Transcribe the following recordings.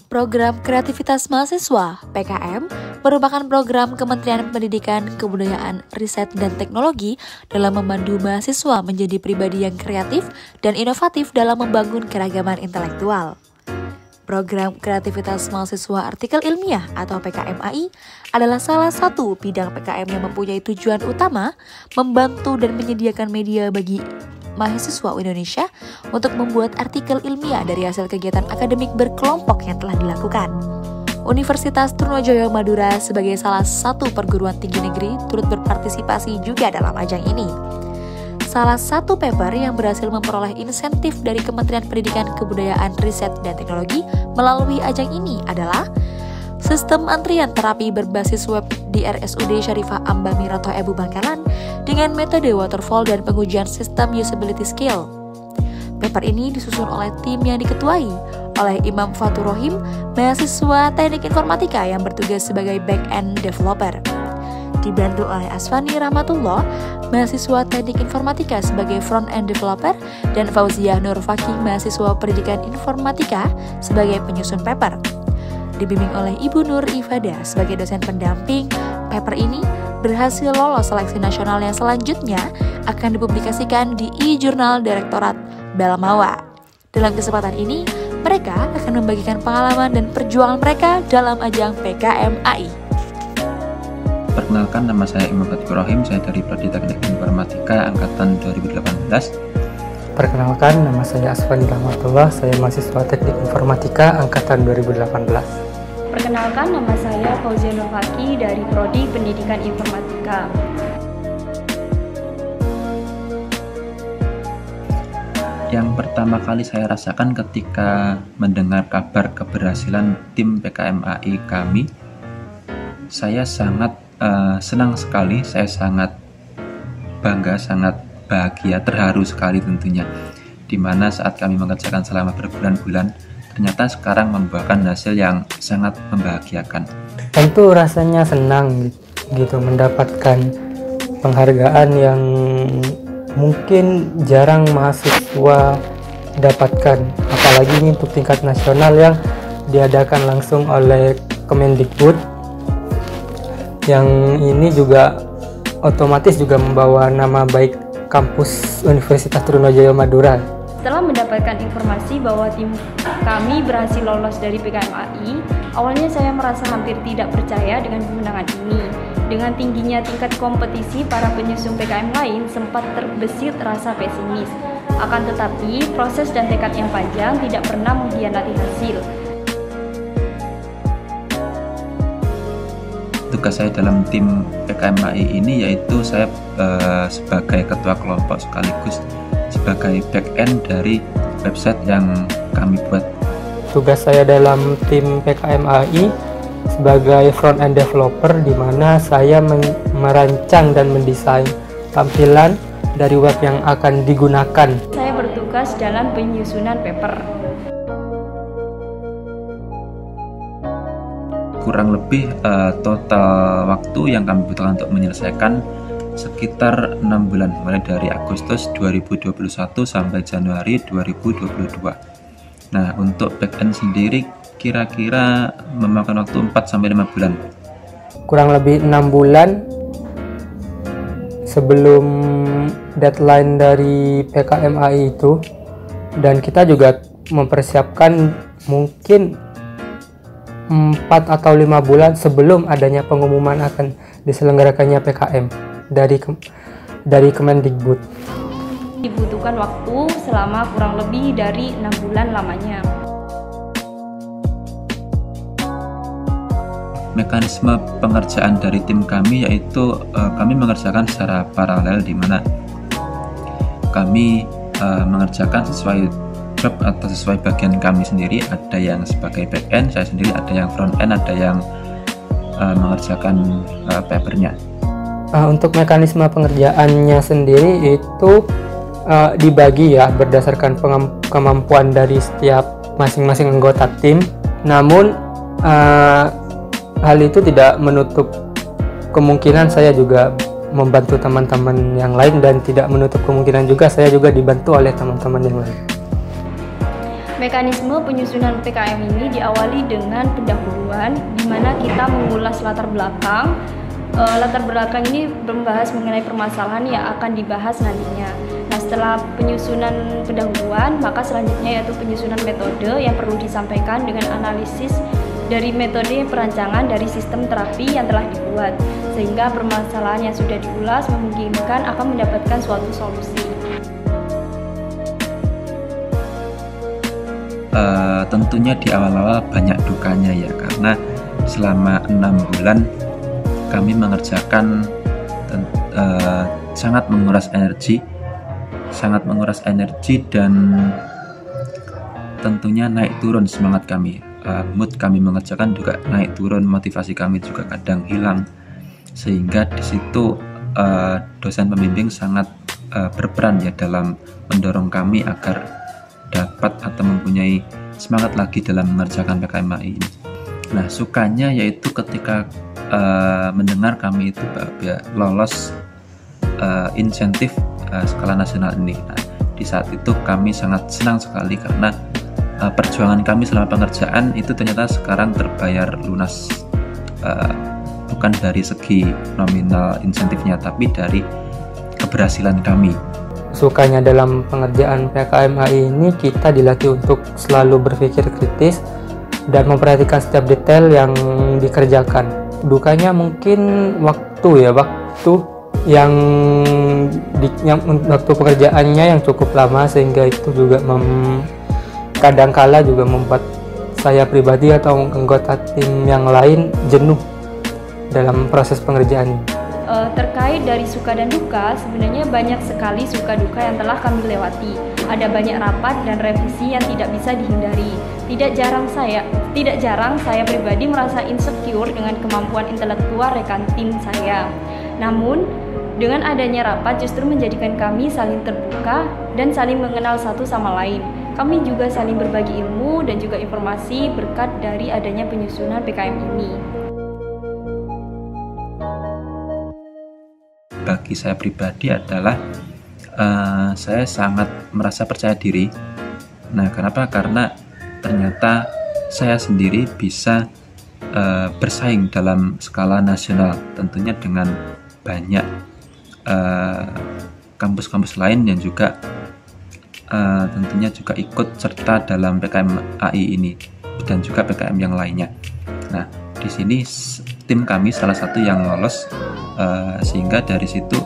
Program Kreativitas Mahasiswa (PKM) merupakan program Kementerian Pendidikan, Kebudayaan, Riset, dan Teknologi dalam memandu mahasiswa menjadi pribadi yang kreatif dan inovatif dalam membangun keragaman intelektual. Program Kreativitas Mahasiswa Artikel Ilmiah atau PKMAI adalah salah satu bidang PKM yang mempunyai tujuan utama membantu dan menyediakan media bagi mahasiswa Indonesia untuk membuat artikel ilmiah dari hasil kegiatan akademik berkelompok yang telah dilakukan. Universitas Trunojoyo Madura sebagai salah satu perguruan tinggi negeri turut berpartisipasi juga dalam ajang ini. Salah satu paper yang berhasil memperoleh insentif dari Kementerian Pendidikan, Kebudayaan, Riset, dan Teknologi melalui ajang ini adalah Sistem Antrian Terapi Berbasis Web di RSUD Syarifah Amba Miroto Ebu Bangkalan dengan metode waterfall dan pengujian sistem usability skill. Paper ini disusun oleh tim yang diketuai oleh Imam Fatur Rohim, mahasiswa Teknik Informatika yang bertugas sebagai back-end developer. Dibantu oleh Asfani Rahmatullah, mahasiswa Teknik Informatika sebagai front-end developer, dan Fauziah Nur Fakih, mahasiswa Pendidikan Informatika sebagai penyusun paper. Dibimbing oleh Ibu Nur Ifada sebagai dosen pendamping, paper ini berhasil lolos seleksi nasional yang selanjutnya akan dipublikasikan di e-jurnal Direktorat Belmawa. Dalam kesempatan ini, mereka akan membagikan pengalaman dan perjuangan mereka dalam ajang PKMAI. Perkenalkan, nama saya Imam Fatur Rohim, saya dari Prodi Teknik Informatika Angkatan 2018. Perkenalkan, nama saya Asfani Rahmatullah, saya mahasiswa Teknik Informatika Angkatan 2018. Perkenalkan, nama saya Fauziah Nur Fakih dari Prodi Pendidikan Informatika. Yang pertama kali saya rasakan ketika mendengar kabar keberhasilan tim PKMAI kami, saya sangat senang sekali, saya sangat bangga, sangat bahagia, terharu sekali tentunya, dimana saat kami mengerjakan selama berbulan-bulan, ternyata sekarang membuahkan hasil yang sangat membahagiakan. Tentu rasanya senang gitu mendapatkan penghargaan yang mungkin jarang mahasiswa dapatkan, apalagi ini untuk tingkat nasional yang diadakan langsung oleh Kemendikbud, yang ini juga otomatis juga membawa nama baik kampus Universitas Trunojoyo Madura. Setelah mendapatkan informasi bahwa tim kami berhasil lolos dari PKMAI, awalnya saya merasa hampir tidak percaya dengan kemenangan ini. Dengan tingginya tingkat kompetisi, para penyusun PKM lain sempat terbesit rasa pesimis. Akan tetapi, proses dan tekad yang panjang tidak pernah mengkhianati hasil. Tugas saya dalam tim PKMAI ini yaitu saya sebagai ketua kelompok sekaligus sebagai back-end dari website yang kami buat. Tugas saya dalam tim PKMAI sebagai front-end developer, di mana saya merancang dan mendesain tampilan dari web yang akan digunakan. Saya bertugas dalam penyusunan paper. Kurang lebih total waktu yang kami butuhkan untuk menyelesaikan sekitar 6 bulan, mulai dari Agustus 2021 sampai Januari 2022. Nah, untuk backend sendiri kira-kira memakan waktu 4-5 bulan. Kurang lebih 6 bulan sebelum deadline dari PKMAI itu, dan kita juga mempersiapkan mungkin 4 atau 5 bulan sebelum adanya pengumuman akan diselenggarakannya PKM dari Kemendikbud. Dibutuhkan waktu selama kurang lebih dari 6 bulan lamanya. Mekanisme pengerjaan dari tim kami yaitu kami mengerjakan secara paralel, di mana kami mengerjakan sesuai job atau sesuai bagian kami sendiri. Ada yang sebagai back-end, saya sendiri ada yang front-end, ada yang mengerjakan papernya. Untuk mekanisme pengerjaannya sendiri itu dibagi ya berdasarkan kemampuan dari setiap masing-masing anggota tim. Namun hal itu tidak menutup kemungkinan saya juga membantu teman-teman yang lain, dan tidak menutup kemungkinan juga saya juga dibantu oleh teman-teman yang lain. Mekanisme penyusunan PKM ini diawali dengan pendahuluan, di mana kita mengulas latar belakang. Latar belakang ini membahas mengenai permasalahan yang akan dibahas nantinya. Nah, setelah penyusunan pendahuluan, maka selanjutnya yaitu penyusunan metode yang perlu disampaikan dengan analisis dari metode perancangan dari sistem terapi yang telah dibuat, sehingga permasalahan yang sudah diulas memungkinkan akan mendapatkan suatu solusi. Tentunya di awal-awal banyak dukanya ya, karena selama 6 bulan kami mengerjakan sangat menguras energi dan tentunya naik turun semangat kami. Mood kami mengerjakan juga naik turun, motivasi kami juga kadang hilang, sehingga di situ dosen pembimbing sangat berperan ya dalam mendorong kami agar dapat atau mempunyai semangat lagi dalam mengerjakan PKMAI ini. Nah, sukanya yaitu ketika mendengar kami itu lolos insentif skala nasional ini. Nah, di saat itu kami sangat senang sekali karena perjuangan kami selama pengerjaan itu ternyata sekarang terbayar lunas, bukan dari segi nominal insentifnya, tapi dari keberhasilan kami. Sukanya dalam pengerjaan PKMAI ini, kita dilatih untuk selalu berpikir kritis dan memperhatikan setiap detail yang dikerjakan. Dukanya mungkin waktu yang waktu pekerjaannya yang cukup lama, sehingga itu juga kadangkala juga membuat saya pribadi atau anggota tim yang lain jenuh dalam proses pengerjaan ini. Terkait dari suka dan duka, sebenarnya banyak sekali suka duka yang telah kami lewati. Ada banyak rapat dan revisi yang tidak bisa dihindari. Tidak jarang saya pribadi merasa insecure dengan kemampuan intelektual rekan tim saya. Namun, dengan adanya rapat justru menjadikan kami saling terbuka dan saling mengenal satu sama lain. Kami juga saling berbagi ilmu dan juga informasi berkat dari adanya penyusunan PKM ini. Bagi saya pribadi adalah saya sangat merasa percaya diri. Nah, kenapa? Karena ternyata saya sendiri bisa bersaing dalam skala nasional, tentunya dengan banyak kampus-kampus lain yang juga tentunya juga ikut serta dalam PKMAI ini dan juga PKM yang lainnya. Nah, di sini tim kami salah satu yang lolos, sehingga dari situ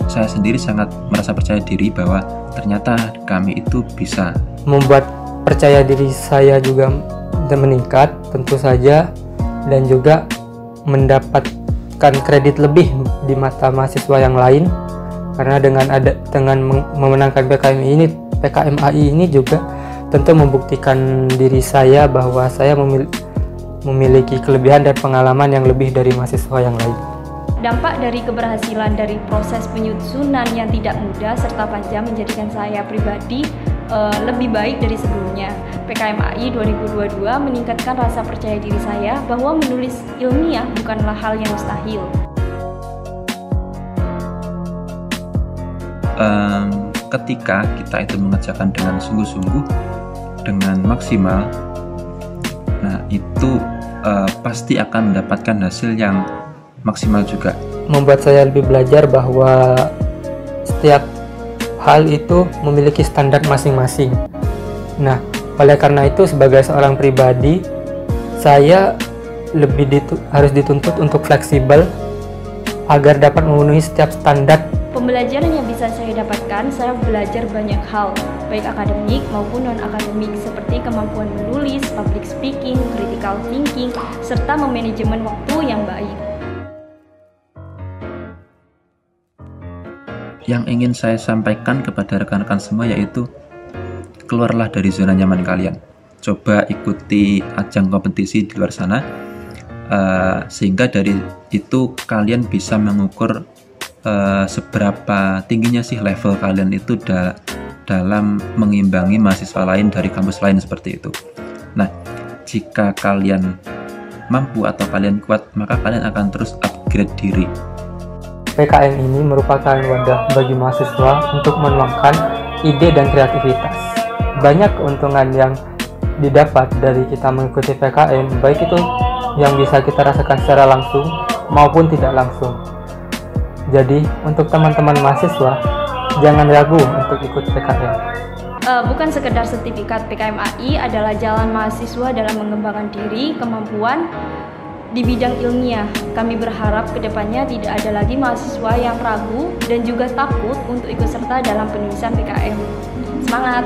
saya sendiri sangat merasa percaya diri bahwa ternyata kami itu bisa. Membuat percaya diri saya juga meningkat tentu saja, dan juga mendapatkan kredit lebih di mata mahasiswa yang lain, karena dengan memenangkan PKMAI ini juga tentu membuktikan diri saya bahwa saya memiliki kelebihan dan pengalaman yang lebih dari mahasiswa yang lain. Dampak dari keberhasilan dari proses penyusunan yang tidak mudah serta panjang menjadikan saya pribadi lebih baik dari sebelumnya. PKMAI 2022 meningkatkan rasa percaya diri saya bahwa menulis ilmiah bukanlah hal yang mustahil. Ketika kita itu mengerjakan dengan sungguh-sungguh, dengan maksimal, nah itu pasti akan mendapatkan hasil yang maksimal juga. Membuat saya lebih belajar bahwa setiap hal itu memiliki standar masing-masing. Nah, oleh karena itu sebagai seorang pribadi, saya harus dituntut untuk fleksibel agar dapat memenuhi setiap standar. Pembelajaran yang bisa saya dapatkan, saya belajar banyak hal, baik akademik maupun non-akademik, seperti kemampuan menulis, public speaking, critical thinking, serta memanajemen waktu yang baik. Yang ingin saya sampaikan kepada rekan-rekan semua yaitu keluarlah dari zona nyaman kalian. Coba ikuti ajang kompetisi di luar sana, sehingga dari itu kalian bisa mengukur seberapa tingginya sih level kalian itu dalam mengimbangi mahasiswa lain dari kampus lain seperti itu. Nah, jika kalian mampu atau kalian kuat, maka kalian akan terus upgrade diri. PKM ini merupakan wadah bagi mahasiswa untuk menuangkan ide dan kreativitas. banyak keuntungan yang didapat dari kita mengikuti PKM, baik itu yang bisa kita rasakan secara langsung maupun tidak langsung. Jadi untuk teman-teman mahasiswa, jangan ragu untuk ikut PKM. Bukan sekedar sertifikat, PKMAI adalah jalan mahasiswa dalam mengembangkan diri, kemampuan di bidang ilmiah. Kami berharap kedepannya tidak ada lagi mahasiswa yang ragu dan juga takut untuk ikut serta dalam penulisan PKM. Semangat!